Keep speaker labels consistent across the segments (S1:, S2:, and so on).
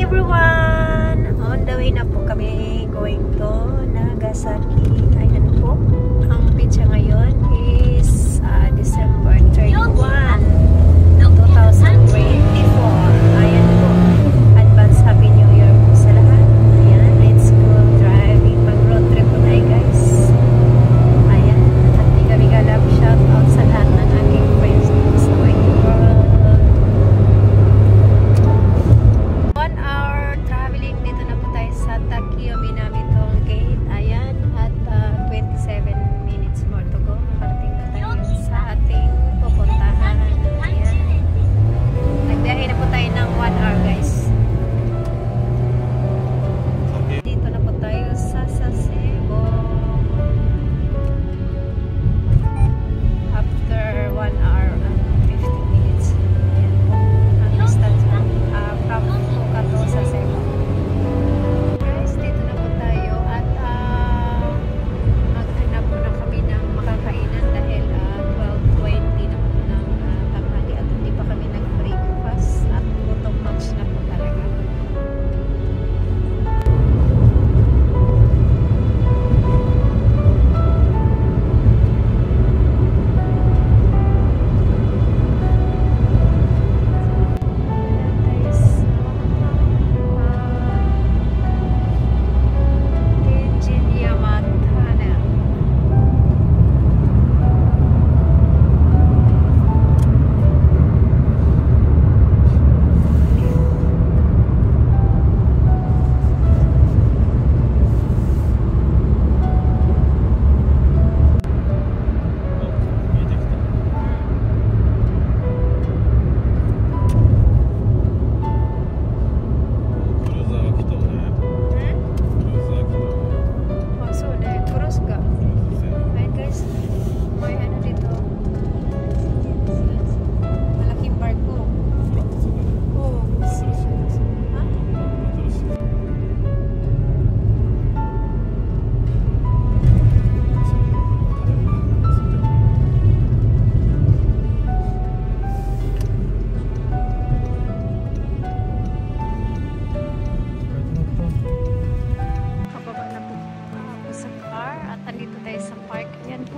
S1: everyone! On the way na po kami going to Nagasaki. Ayan po. Ang pizza ngayon is December 31, 2024. Ayan po. Advance Happy New Year po sa lahat. Ayan, let's go driving. Mag-road trip po tayo guys. Ayan. At di kami galap. Shout out sa lahat ng aking friends sa White World. 1 hour traveling. Dito na po tayo sa Takio Minami Toll Gate. Ayan. At 27 minutes more to go. Makarating na tayo sa ating pupuntahan. Ayan. Nagbiyahe na po tayo ng 1 hour guys. Dito na po tayo sa Sasebo. After 1 hour and 50 minutes. Ayan po. Ang distance from Fukuoka to Sasebo. Guys, dito na po tayo at maghanap po na kami ng makakainan dahil 12:20 na po ng tanghali at hindi pa kami nag-breakfast at gutom lunch na po talaga.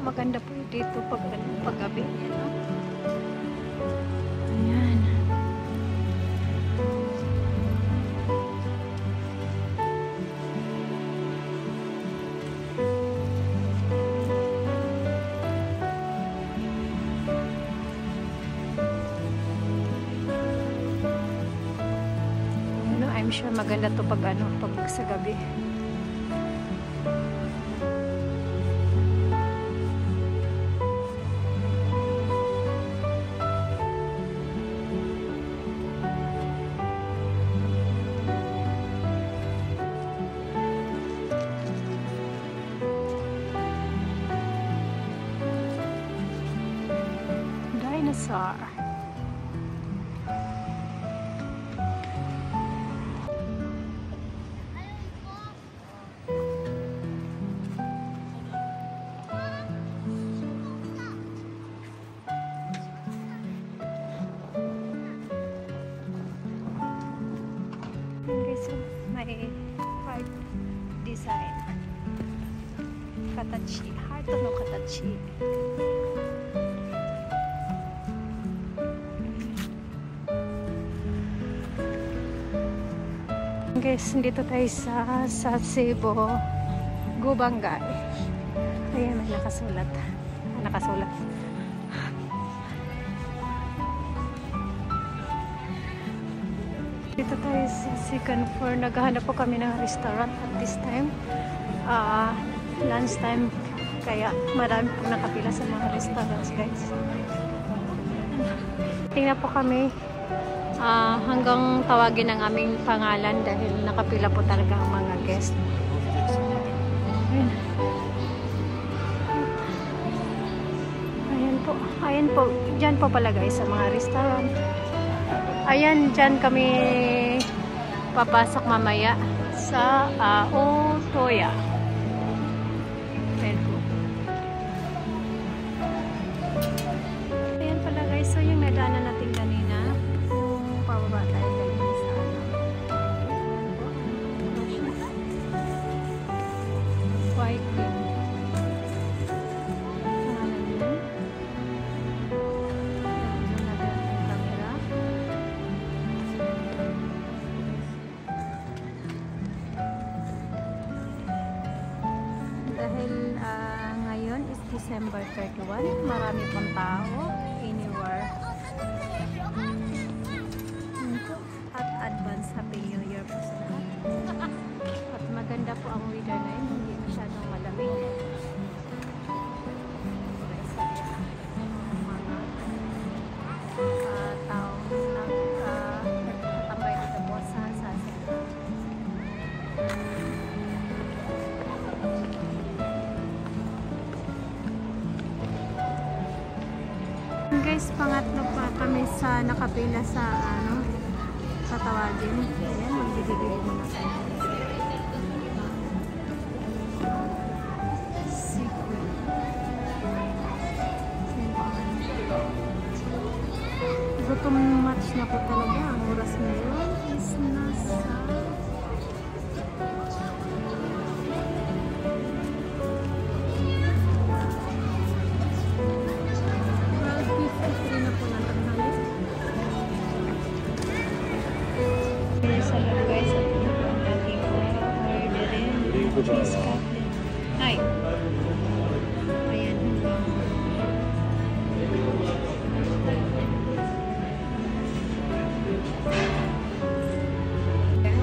S1: Maganda po dito paggabi. Ayan. Ano, I'm sure maganda to pag sa gabi. Dinosaur. So, may heart design. Katachi. Heart no katachi. Guys, dito tayo sa Sasebo Gubangay. Ayan, may nakasulat. Nakasulat. Dito tayo sa second floor. Naghahanap po kami ng restaurant at this time. Lunch time. Kaya marami po nakapila sa mga restaurants, guys. Tingnan po kami hanggang tawagin ang aming pangalan dahil nakapila po talaga ang mga guest. Ayan po. Diyan po pala guys sa mga restaurant. Ayan, diyan kami papasok mamaya sa Otoya. Ayan po. Ayan pala guys. So yung nadaanan natin kanina, kung pababa tayo kanina sa December 31. Marami pang tao. Anywhere. At advance Happy New Year po sa lahat. At maganda po ang weather ngayon. Hindi masyadong malamig. Guys, pangatlo pa kami sa nakapila sa sa tawagin. Ayan, magbibigay muna kayo. Gutom match na po talaga. Ang oras ngayon is nasa 12:53 na po natanghali. Sa loob guys, at ito po ang aking orderin. Cheese cutlet. Hi! Ayan.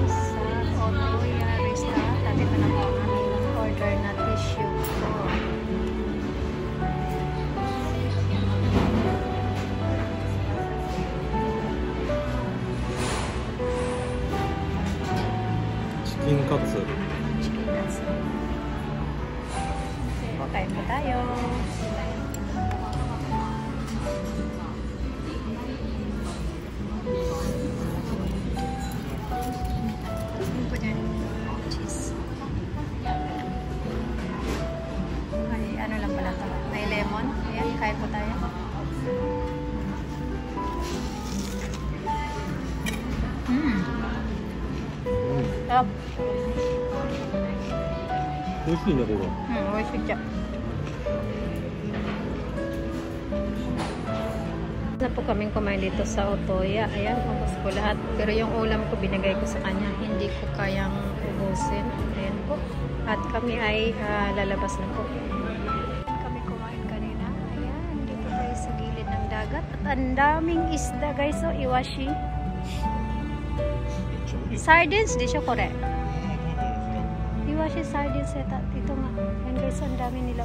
S1: Sa Otoya Restaurant, at ito na po ang aming order na tissue.
S2: Chicken katsu.
S1: Chicken katsu. Okay, kain po tayo. Ano po dyan? Cheese. Ay, ano lang pala ito? May lemon. Ayan, kain po tayo. Sarap.
S2: 美味しいね、ここ。
S1: 美味しいsiya. Na po kaming kumain dito sa Otoya. Ayan, ubos ko lahat. Pero yung ulam ko binigay ko sa kanya. Hindi ko kayang ubusin. Ayan po. At kami ay lalabas na po. Kami kumain kanina. Ayan, dito tayo sa gilid ng dagat. At ang daming isda guys. So, iwashi. Sardines, di siya kore. Iwashi sardines ito. Ito nga. Ayan guys, ang dami nila.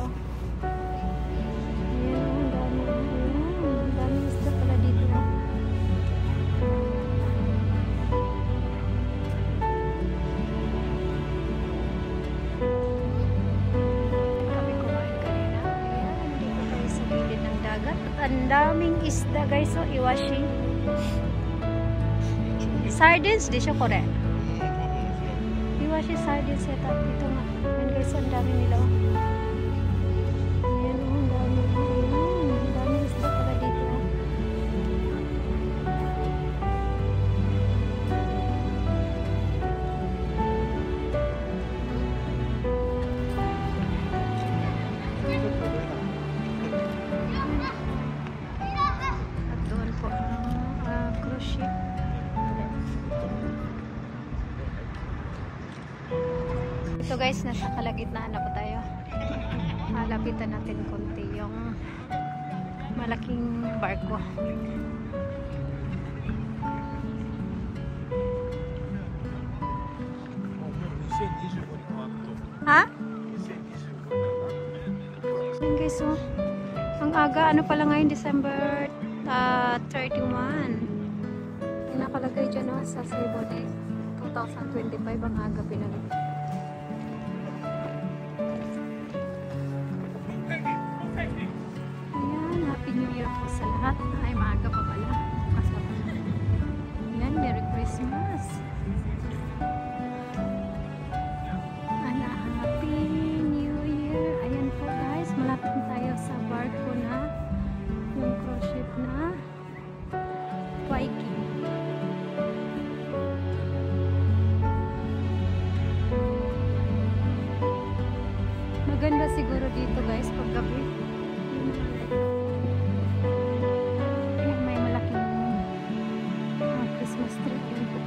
S1: Ayan, ang dami. Ayan, ang dami isda pala dito. Kami kumain kanina. Ayan, dito tayo sa gilid ng dagat. At ang daming isda guys. So, iwashi. Sardines, di siya kore. Iwashi sardines ito. Ito nga. Ayan guys, ang dami nila. Ayan, ang dami. Ayan, ang dami isda pala dito. At doon po ang cruise ship. Ito guys, nasa kalagitnaan na po tayo. Lapitan natin konti yung malaking barko. Ha? Ayan guys, oh. Ang aga, ano pala ngayon, December 31. Nakalagay dyan sa Cebu 2025 ang aga pinag. Happy New Year po sa lahat. Ay, maaga pa pala. Ayan, Merry Christmas. Ana, Happy New Year. Ayan po guys, malapit na tayo sa barko na yung cruise ship na Waikiki. Maganda siguro dito guys pag gabi. May malaking Christmas tree din po.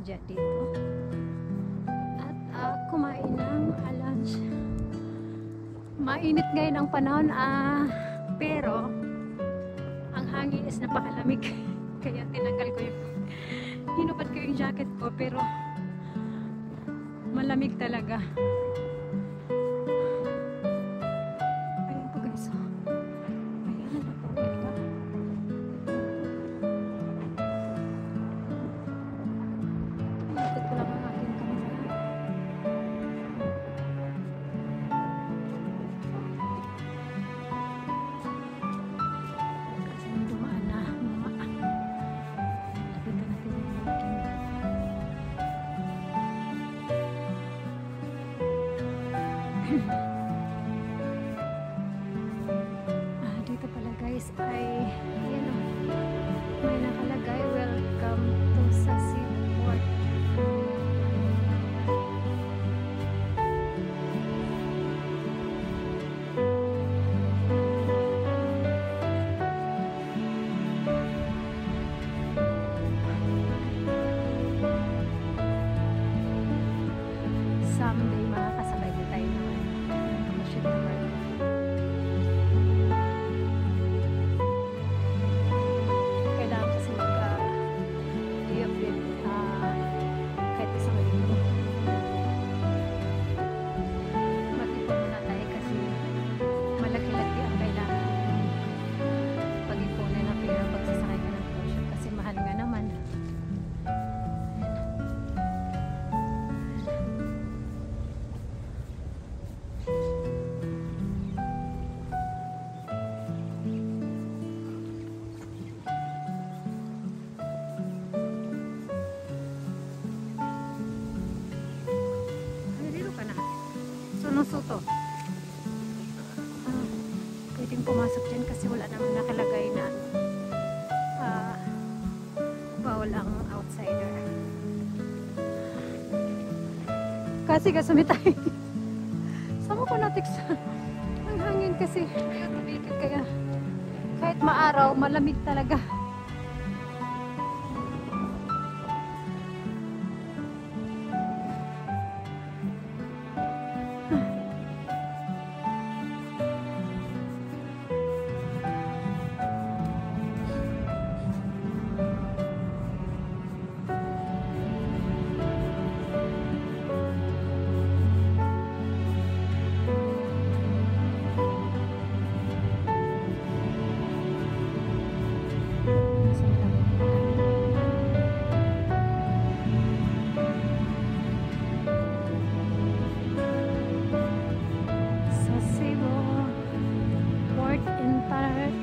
S1: sumadya dito at kumain ng lunch. Mainit ngayon ang panahon, pero ang hangin is napakalamig. Kaya tinanggal ko yung hinupad ko yung jacket ko, pero malamig talaga. Ayan po guys. Ayan, napauwi ka. Lapit ko lang ang aking kamera. Kasi may dumaan na mga. Lapitan natin yung aking. Dito pala guys ay ayan o, may nakalagay welcome to sa seaport. Someday makakasabay din tayo ng commercial na barko. Kailangan kasi day of it kahit isang linggo. Mag-ipon muna tayo kasi malaki-laki ang kailangan pag-ipunan na pera pagsasakay ka ng cruise ship kasi mahal nga naman. Sunusuto. Pwedeng pumasok dyan kasi wala naman nakalagay na bawal ang outsider. Kasi sumitay. Sama ko natin sa ang hangin kasi ayaw tumikit kaya kahit maaraw, malamig talaga.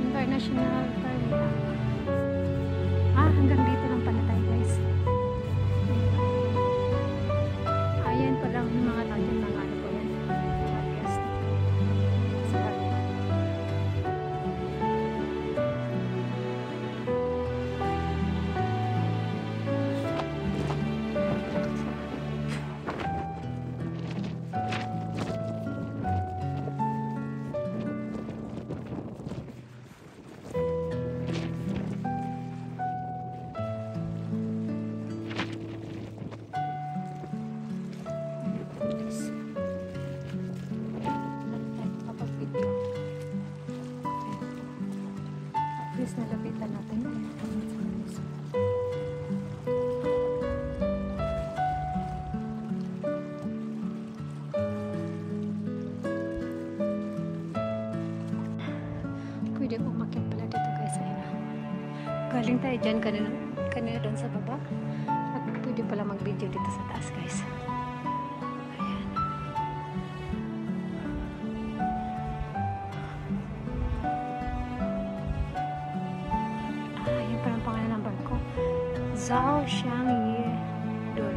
S1: International Terminal. Hanggang dito lang pala tayo guys. Ayan pa lang yung mga tao dyan, mga ano po yan, mga guest sa barko. Nalapitan natin. Pwede po umakyat pala dito guys. Galing tayo dyan kanina doon sa baba. At pwede pala mag-video dito sa taas guys. Zhao Xiangye Dun.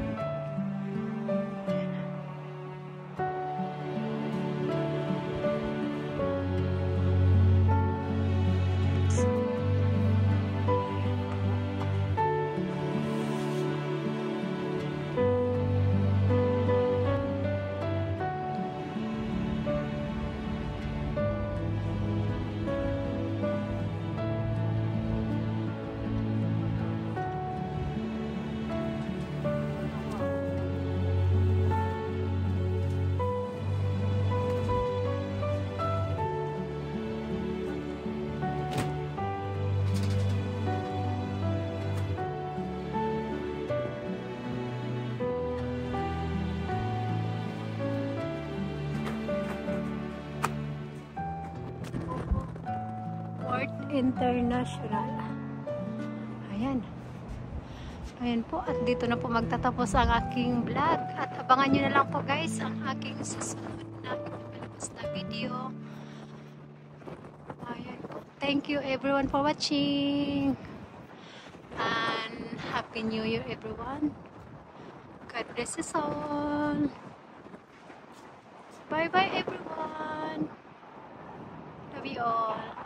S1: Airport International. Ayan. Ayan po, at dito na po magtatapos ang aking vlog. At abangan nyo na lang po guys ang aking susunod na ipapalabas na video. Ayan po. Thank you everyone for watching. And Happy New Year everyone. God bless us all. Bye bye everyone. Love you all.